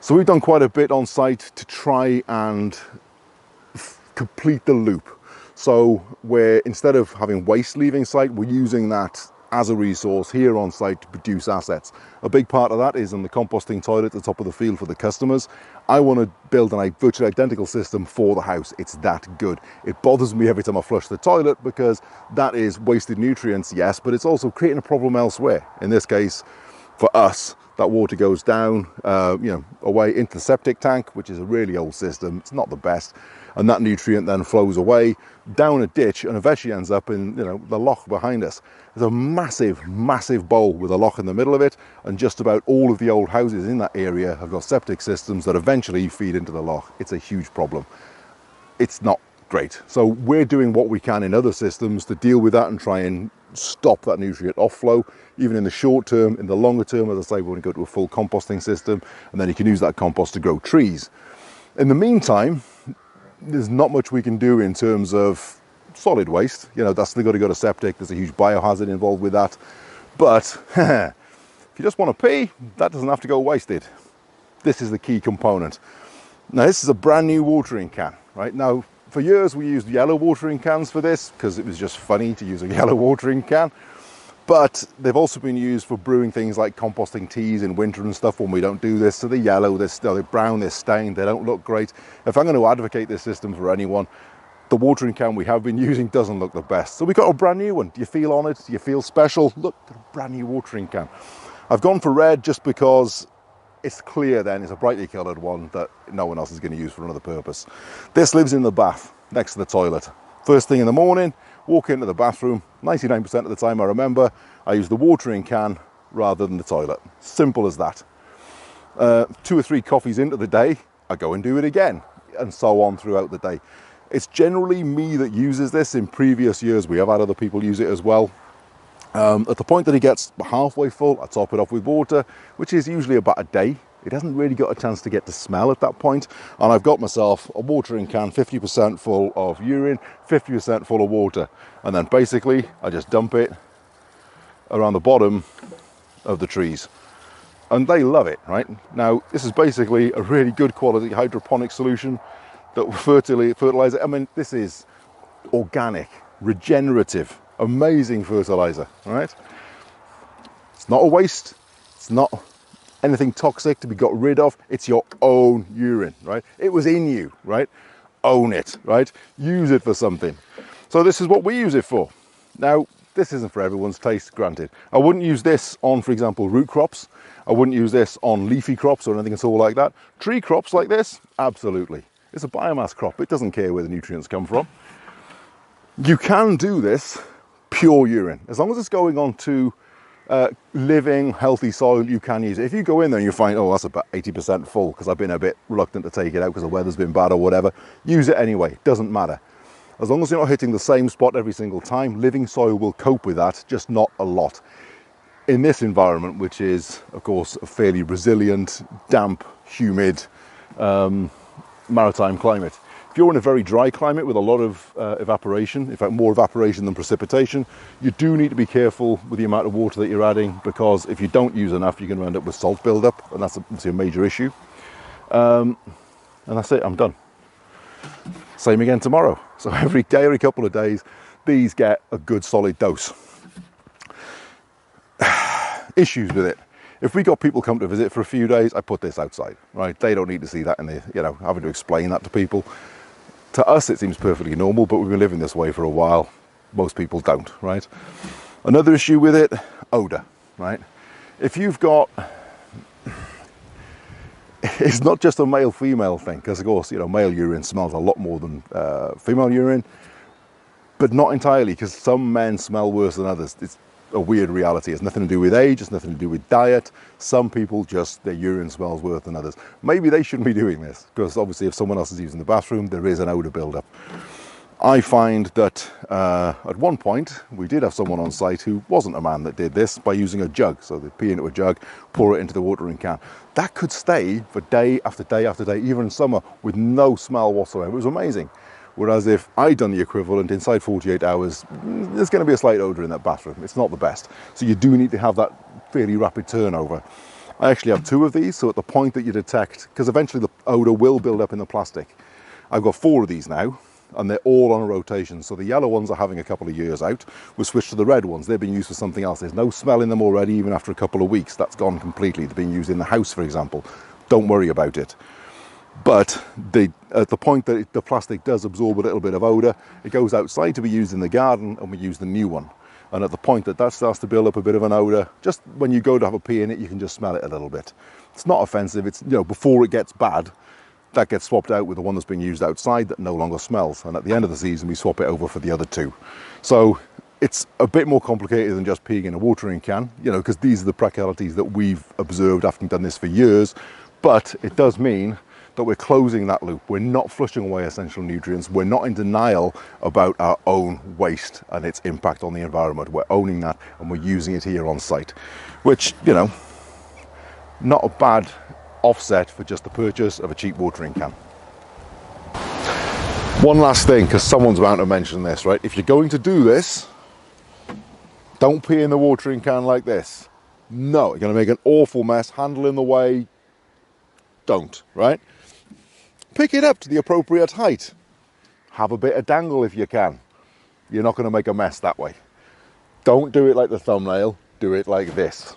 So we've done quite a bit on site to try and complete the loop. So where instead of having waste leaving site, we're using that as a resource here on site to produce assets. A big part of that is in the composting toilet at the top of the field for the customers. I want to build a virtually identical system for the house. It's that good. It bothers me every time I flush the toilet because that is wasted nutrients, yes, but it's also creating a problem elsewhere. In this case, for us, that water goes down, away into the septic tank, which is a really old system. It's not the best. And that nutrient then flows away down a ditch and eventually ends up in the loch behind us. There's a massive, massive bowl with a loch in the middle of it, and just about all of the old houses in that area have got septic systems that eventually feed into the loch. It's a huge problem. It's not great. So we're doing what we can in other systems to deal with that and try and stop that nutrient offlow, even in the short term. In the longer term, as I say, we want to go to a full composting system, and then you can use that compost to grow trees. In the meantime, there's not much we can do in terms of solid waste. That's still got to go to septic. There's a huge biohazard involved with that. But if you just want to pee, that doesn't have to go wasted. This is the key component. Now, this is a brand new watering can, right? Now, for years we used yellow watering cans for this because it was just funny to use a yellow watering can. But they've also been used for brewing things like composting teas in winter and stuff when we don't do this. So they're yellow, they're brown, they're stained, they don't look great. If I'm going to advocate this system for anyone, the watering can we have been using doesn't look the best. So we got a brand new one. Do you feel honoured? Do you feel special? Look, a brand new watering can. I've gone for red just because it's clear then it's a brightly coloured one that no one else is going to use for another purpose. This lives in the bath next to the toilet. First thing in the morning, walk into the bathroom, 99% of the time I remember, I use the watering can rather than the toilet. Simple as that. 2 or 3 coffees into the day, I go and do it again, and so on throughout the day. It's generally me that uses this. In previous years, we have had other people use it as well. At the point that it gets halfway full, I top it off with water, which is usually about a day. It hasn't really got a chance to get to smell at that point. And I've got myself a watering can, 50% full of urine, 50% full of water. And then basically, I just dump it around the bottom of the trees. And they love it, right? Now, this is basically a really good quality hydroponic solution that will fertilize it. I mean, this is organic, regenerative, amazing fertilizer, right? It's not a waste. It's not anything toxic to be got rid of. It's your own urine, right? It was in you, right? Own it, right? Use it for something. So this is what we use it for. Now, this isn't for everyone's taste, granted. I wouldn't use this on, for example, root crops. I wouldn't use this on leafy crops or anything at all like that. Tree crops like this, absolutely. It's a biomass crop. It doesn't care where the nutrients come from. You can do this pure urine. As long as it's going on to living, healthy soil, you can use it. If you go in there and you find, oh, that's about 80% full because I've been a bit reluctant to take it out because the weather's been bad or whatever, use it anyway. Doesn't matter. As long as you're not hitting the same spot every single time, living soil will cope with that, just not a lot. In this environment, which is, of course, a fairly resilient, damp, humid, maritime climate. If you're in a very dry climate with a lot of evaporation, in fact more evaporation than precipitation, you do need to be careful with the amount of water that you're adding, because if you don't use enough, you're going to end up with salt buildup, and that's a major issue. And that's it, I'm done. Same again tomorrow. So every day, every couple of days, these get a good solid dose. Issues with it. If we got people come to visit for a few days, I put this outside, right? They don't need to see that in the, having to explain that to people. To us, it seems perfectly normal, but we've been living this way for a while. Most people don't, right? Another issue with it, odor, right? If you've got, it's not just a male-female thing, because of course, male urine smells a lot more than female urine, but not entirely, because some men smell worse than others. It's a weird reality. It's nothing to do with age, it's nothing to do with diet. Some people just, their urine smells worse than others. Maybe they shouldn't be doing this, because obviously if someone else is using the bathroom, there is an odor buildup. I find that at one point, we did have someone on site who wasn't a man that did this by using a jug. So they pee into a jug, pour it into the watering can. That could stay for day after day after day, even in summer, with no smell whatsoever. It was amazing. Whereas if I'd done the equivalent inside 48 hours, there's going to be a slight odour in that bathroom. It's not the best. So you do need to have that fairly rapid turnover. I actually have 2 of these, so at the point that you detect, because eventually the odour will build up in the plastic, I've got 4 of these now, and they're all on a rotation. So the yellow ones are having a couple of years out. We'll switch to the red ones. They're being used for something else. There's no smell in them already, even after a couple of weeks. That's gone completely. They're being used in the house, for example. Don't worry about it. But at the point that the plastic does absorb a little bit of odour, it goes outside to be used in the garden, and we use the new one. And at the point that that starts to build up a bit of an odour, just when you go to have a pee in it, you can just smell it a little bit. It's not offensive. It's, you know, before it gets bad, that gets swapped out with the one that's being used outside that no longer smells. And at the end of the season, we swap it over for the other 2. So it's a bit more complicated than just peeing in a watering can, you know, because these are the practicalities that we've observed after done this for years. But it does mean that we're closing that loop. We're not flushing away essential nutrients. We're not in denial about our own waste and its impact on the environment. We're owning that, and we're using it here on site, which, you know, not a bad offset for just the purchase of a cheap watering can. One last thing, because someone's bound to mention this, right? If you're going to do this, don't pee in the watering can like this. No, you're going to make an awful mess, handle in the way. Don't, right? Pick it up to the appropriate height. Have a bit of dangle if you can. You're not going to make a mess that way. Don't do it like the thumbnail, do it like this.